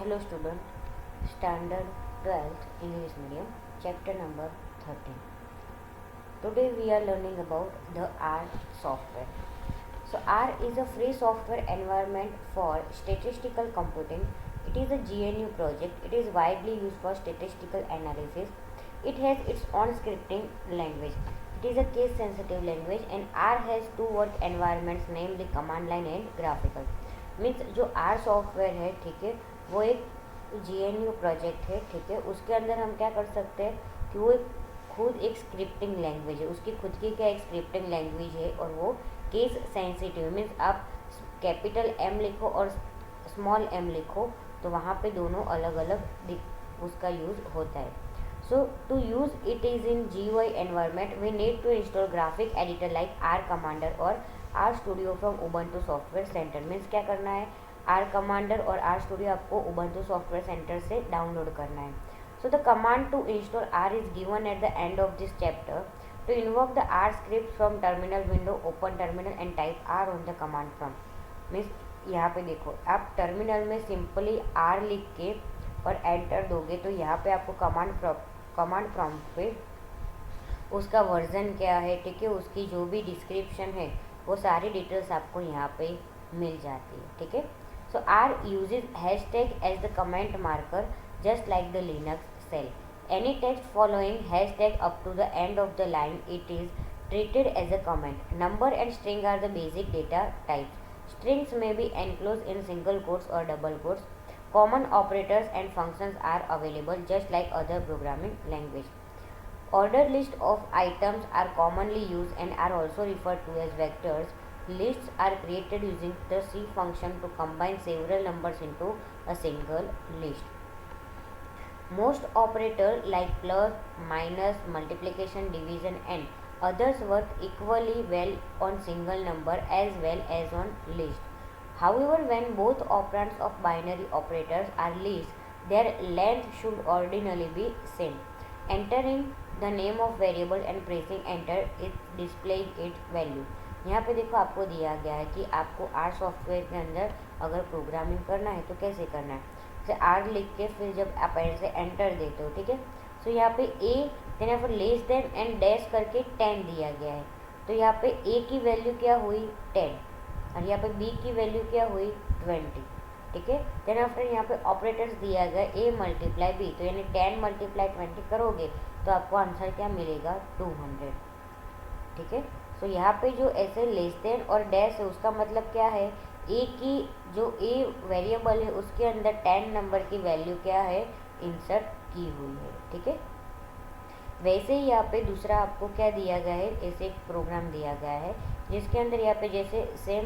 Hello student, standard 12th English medium, chapter number 13. Today we are learning about the R software. So R is a free software environment for statistical computing. It is a GNU project. It is widely used for statistical analysis. It has its own scripting language. It is a case sensitive language and R has two work environments, namely command line and graphical. Means जो are software है, ठीक है, वो एक GNU project है, ठीक है. उसके अंदर हम क्या कर सकते हैं कि वो खुद एक स्क्रिप्टिंग लैंग्वेज है, उसकी खुद की क्या एक स्क्रिप्टिंग लैंग्वेज है और वो केस सेंसिटिव. मीन्स आप कैपिटल M लिखो और स्मॉल m लिखो तो वहाँ पे दोनों अलग अलग उसका यूज़ होता है. So to use it is in GUI environment we need to install graphic editor like R commander और R studio from Ubuntu software center. Means क्या करना है, आर कमांडर और आर स्टूडियो आपको उबंटू सॉफ्टवेयर सेंटर से download करना है. So the command to install R is given at the end of this chapter. To invoke the R script from terminal window, open terminal and type R on the command prompt. Means यहाँ पे देखो, आप terminal में simply are लिख के और enter दोगे तो यहाँ पे आपको कमांड प्रॉम्प्ट पे उसका वर्जन क्या है, ठीक है, उसकी जो भी डिस्क्रिप्शन है वो सारी डिटेल्स आपको यहाँ पे मिल जाती है, ठीक है. So R uses hashtag as the comment marker just like the Linux shell. Any text following hashtag up to the end of the line it is treated as a comment. Number and string are the basic data types. Strings may be enclosed in single quotes or double quotes. Common operators and functions are available just like other programming language. Ordered list of items are commonly used and are also referred to as vectors. Lists are created using the C function to combine several numbers into a single list. Most operators like plus, minus, multiplication, division and others work equally well on single number as well as on list. However, when both operands of binary operators are lists, their length should ordinarily be same. Entering the name of variable and pressing enter is displaying its value. यहाँ पे देखो आपको दिया गया है कि आपको are software के अंदर अगर प्रोग्रामिंग करना है तो कैसे करना है. जैसे आर लिख के फिर जब आप ऐसे एंटर देते हो, ठीक है, तो यहाँ पे ए देन यहाँ पर लेस देन एंड डैश करके 10 दिया गया है. तो यहाँ पे ए की वैल्यू क्या हुई 10 और यहाँ पे बी की वैल्यू क्या हुई 20, ठीक है. देन आफ्टर यहाँ पे ऑपरेटर्स दिया गया ए मल्टीप्लाई बी, तो यानी 10 मल्टीप्लाई 20 करोगे तो आपको आंसर क्या मिलेगा 200, ठीक है. तो यहाँ पे जो ऐसे लेस देन और डैश है उसका मतलब क्या है, ए की जो ए वेरिएबल है उसके अंदर 10 नंबर की वैल्यू क्या है इंसर्ट की हुई है, ठीक है. वैसे ही यहाँ पे दूसरा आपको क्या दिया गया है, ऐसे एक प्रोग्राम दिया गया है जिसके अंदर यहाँ पे जैसे सेम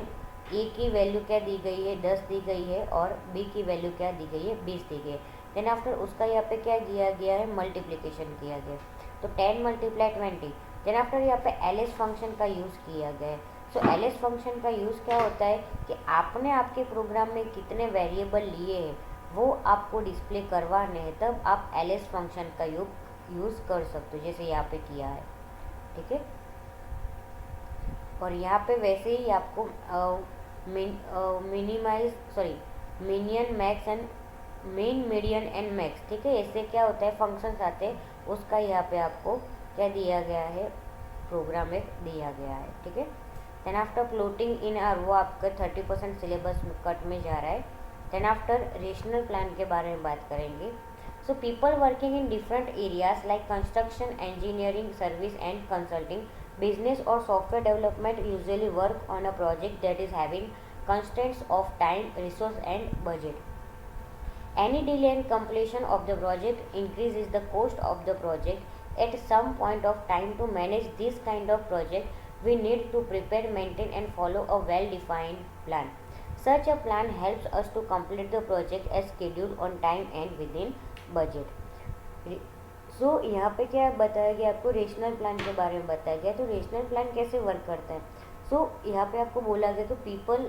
ए की वैल्यू क्या दी गई है 10 दी गई है और बी की वैल्यू क्या दी गई है 20 दी गई है. देन आफ्टर उसका यहाँ पे क्या किया गया है मल्टीप्लिकेशन किया गया, तो 10 मल्टीप्लाई 20. देन आफ्टर यहाँ पे ls फंक्शन का यूज़ किया गया है. सो ls फंक्शन का यूज़ क्या होता है कि आपने आपके प्रोग्राम में कितने वेरिएबल लिए हैं वो आपको डिस्प्ले करवाने हैं, तब आप ls फंक्शन का यूज़ कर सकते हो जैसे यहाँ पे किया है, ठीक है. और यहाँ पे वैसे ही आपको minion max and mean median and max, ठीक है, ऐसे क्या होता है फंक्शंस आते हैं, उसका यहाँ पे आपको क्या दिया गया है प्रोग्राम एक दिया गया है, ठीक है. Then after plotting in R वो आपका 30% सिलेबस कट में जा रहा है. देन आफ्टर रेशनल प्लान के बारे में बात करेंगे. So people working in different areas like construction, engineering, service and consulting, business or software development usually work on a project that is having constraints of time, resource and budget. Any delay in completion of the project increases the cost of the project. At some point of time, to manage this kind of project, we need to prepare, maintain and follow a well-defined plan. Such a plan helps us to complete the project as scheduled on time and within budget. सो यहाँ पे क्या बताया गया आपको rational plan के बारे में बताया गया. तो रेशनल प्लान कैसे वर्क करता है, सो यहाँ पे आपको बोला गया तो people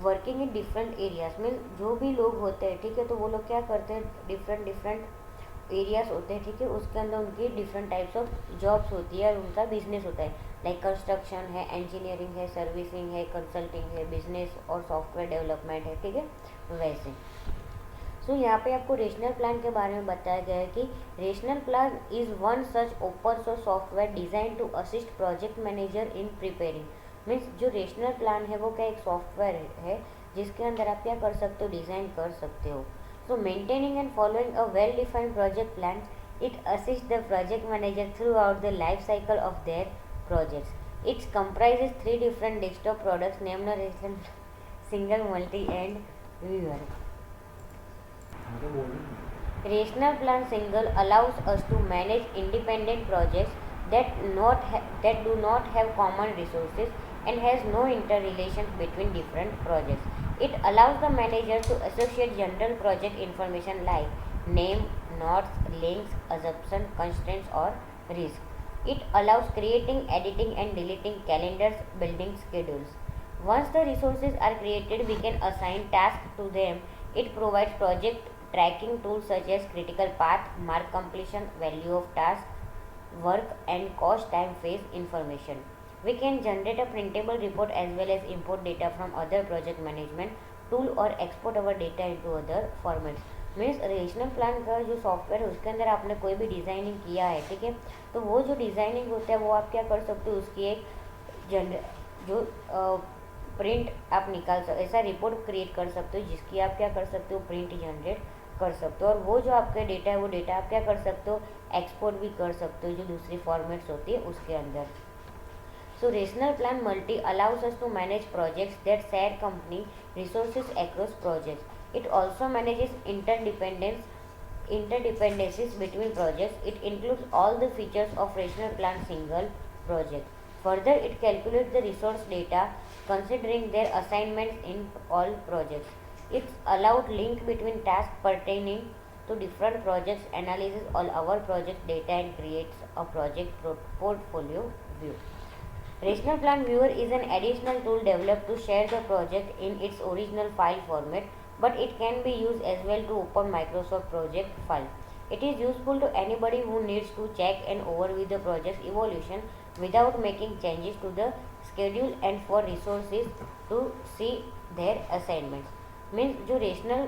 working in different areas में जो भी लोग होते हैं, ठीक है, तो वो लोग क्या करते हैं डिफरेंट एरियाज होते हैं, ठीक है, उसके अंदर उनकी डिफरेंट टाइप्स ऑफ जॉब्स होती है और उनका बिजनेस होता है. लाइक कंस्ट्रक्शन है, इंजीनियरिंग है, सर्विसिंग है, कंसल्टिंग है, बिजनेस और सॉफ्टवेयर डेवलपमेंट है, ठीक है, वैसे. सो यहाँ पे आपको रेशनल प्लान के बारे में बताया गया है कि rational plan is one such open source software design to assist project manager in preparing. Means जो रेशनल प्लान है वो क्या एक सॉफ्टवेयर है जिसके अंदर आप क्या कर सकते हो, डिज़ाइन कर सकते हो। सो maintaining and following a well defined project plan, it assists the project manager throughout the life cycle of their projects. It comprises 3 different desktop products named Rational Single, Multi and Viewer. Rational Plan Single allows us to manage independent projects that do not have common resources and has no interrelations between different projects. It allows the manager to associate general project information like name, notes, links, assumption, constraints or risk. It allows creating, editing and deleting calendars, building schedules. Once the resources are created, we can assign tasks to them. It provides project tracking tools such as critical path, mark completion, value of task, work and cost time phase information. We can generate a printable report as well as import data from other project management tool or export our data into other formats. Means rational plan का जो software है उसके अंदर आपने कोई भी designing किया है, ठीक है, तो वो जो डिज़ाइनिंग होता है वो आप क्या कर सकते हो, उसकी एक जो प्रिंट आप निकाल सकते, ऐसा रिपोर्ट क्रिएट कर सकते हो जिसकी आप क्या कर सकते हो, प्रिंट जनरेट कर सकते हो। और वो जो आपका डेटा है वो डेटा आप क्या कर सकते हो, एक्सपोर्ट भी कर सकते हो जो दूसरी फॉर्मेट्स होती है उसके अंदर। So rational plan multi allows us to manage projects that share company resources across projects. It also manages interdependencies between projects. It includes all the features of rational plan single project. Further, it calculates the resource data considering their assignments in all projects. It's allowed link between tasks pertaining to different projects, analyzes all our project data and creates a project portfolio view. Rational Plan Viewer is an additional tool developed to share the project in its original file format, but it can be used as well to open Microsoft project file. It is useful to anybody who needs to check and overview the project's evolution without making changes to the schedule and for resources to see their assignments. Means जो rational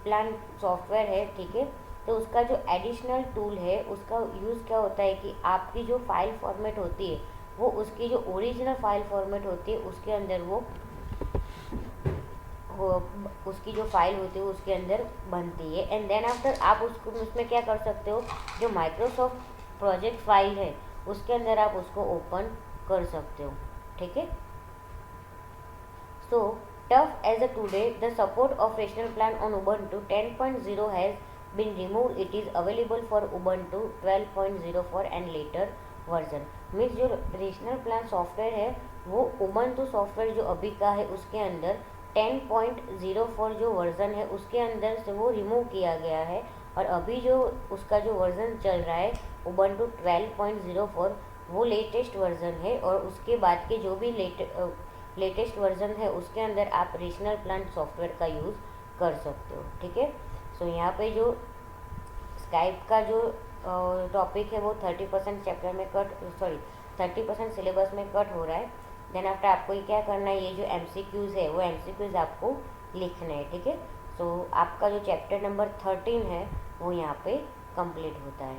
plan software है, ठीक है, तो उसका जो additional tool है उसका use क्या होता है कि आपकी जो फाइल फॉर्मेट होती है वो उसकी जो ओरिजिनल फाइल फॉर्मेट होती है उसके अंदर वो उसकी जो फाइल होती है उसके अंदर बनती है। एंड देन आफ्टर आप उसको उसमें क्या कर सकते हो, जो माइक्रोसॉफ्ट प्रोजेक्ट फाइल है उसके अंदर आप उसको ओपन कर सकते हो, ठीक है। सो tough as a today, the support of rational plan on Ubuntu 10.0 has been removed. It is available for Ubuntu 12.04 and later version. Means जो रेशनल प्लान सॉफ्टवेयर है वो उबंटू सॉफ्टवेयर जो अभी का है उसके अंदर 10.04 जो वर्जन है उसके अंदर से वो रिमूव किया गया है, और अभी जो उसका जो वर्जन चल रहा है उबंटू 12.04 वो लेटेस्ट वर्जन है, और उसके बाद के जो भी लेटेस्ट वर्जन है उसके अंदर आप रेशनल प्लान सॉफ्टवेयर का यूज़ कर सकते हो, ठीक है। सो यहाँ पे जो स्काइप का जो टॉपिक है वो 30% चैप्टर में 30% सिलेबस में कट हो रहा है। देन आफ्टर आपको ये क्या करना है, ये जो MCQs है वो MCQs आपको लिखना है, ठीक है। सो आपका जो चैप्टर नंबर 13 है वो यहाँ पे कंप्लीट होता है।